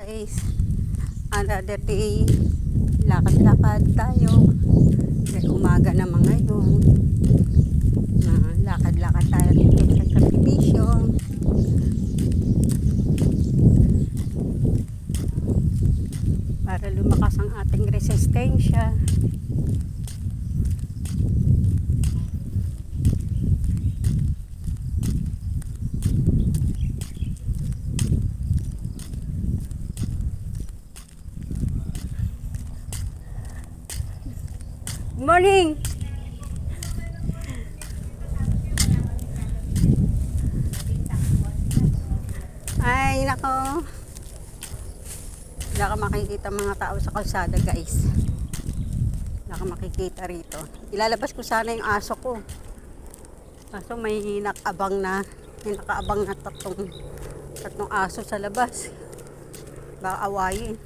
guys, another day, lakad-lakad tayo. Dahil umaga naman ngayon, lakad-lakad tayo dito sa subdivision. Para lumakas ang ating resistensya. Morning! Ay, nako. Wala ka makikita mga tao sa kalsada, guys. Wala ka makikita rito. Ilalabas ko sana yung aso ko. Kaso may nakaabang na tatlong aso sa labas. Baka awayin.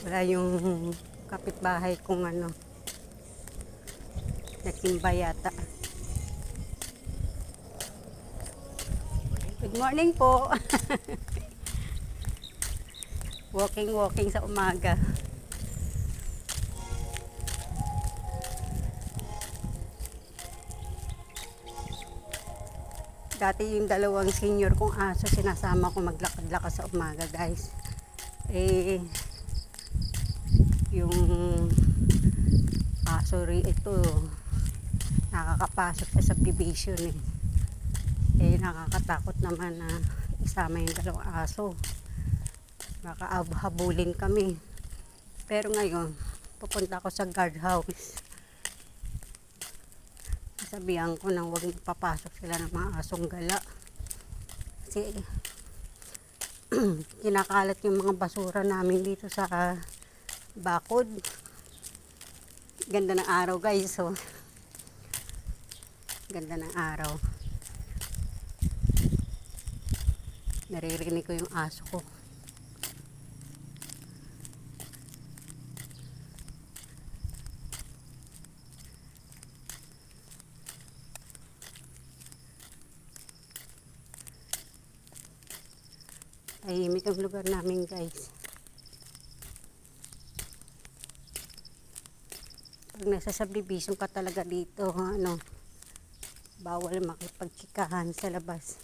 Wala yung kapitbahay kung nagsimba yata. Good morning po. Walking sa umaga. Dati yung dalawang senior kong aso, sinasama ko maglakad-lakad sa umaga, guys. Yung aso ito nakakapasok sa subdivision nakakatakot naman na isama yung dalawang aso, baka habulin kami. Pero ngayon pupunta ako sa guard house, sabihan ko nang huwag papasok sila ng mga asong gala kasi kinakalat yung mga basura namin dito sa bakod. Ganda ng araw, guys. So, ganda ng araw. Naririnig ko yung aso ko. Tahimik ang lugar namin, guys. Pag nasa subdivision ka talaga dito, bawal makipagchikahan sa labas.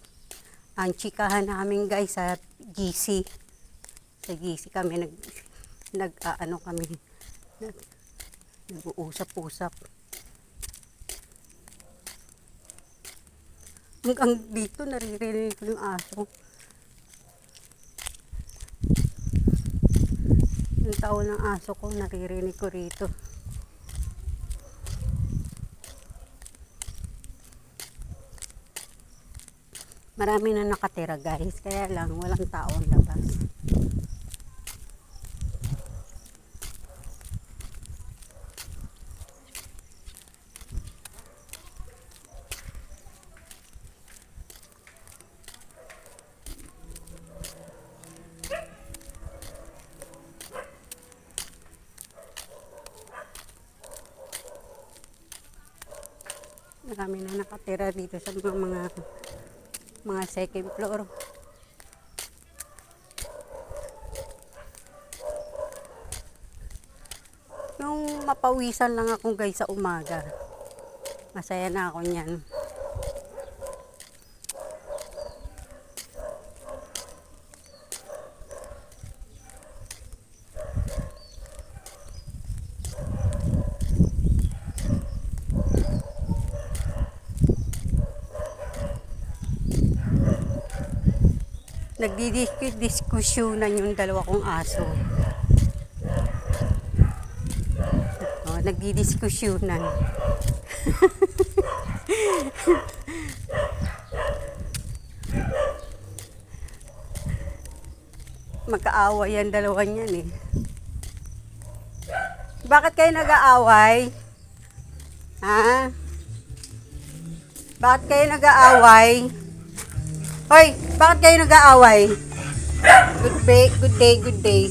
Ang chikahan namin, guys, sa GC. Sa GC kami nag-uusap-usap. Hanggang dito naririnig ko yung aso. Yung tao ng aso ko, naririnig ko rito. Marami na nakatira, guys, kaya lang walang tao ang labas. Marami na nakatira dito sa mga second floor. Yung mapawisan lang ako, guys, sa umaga, masaya na ako niyan. Nagdidiskusyonan yung dalawa kong aso. Nagdidiskusyonan. Magkaaway yan dalawa niyan Bakit kayo nag-aaway? Ha? Bakit kayo nag-aaway? Hoy, bakit kayo nag-aaway? Good day, good day, good day.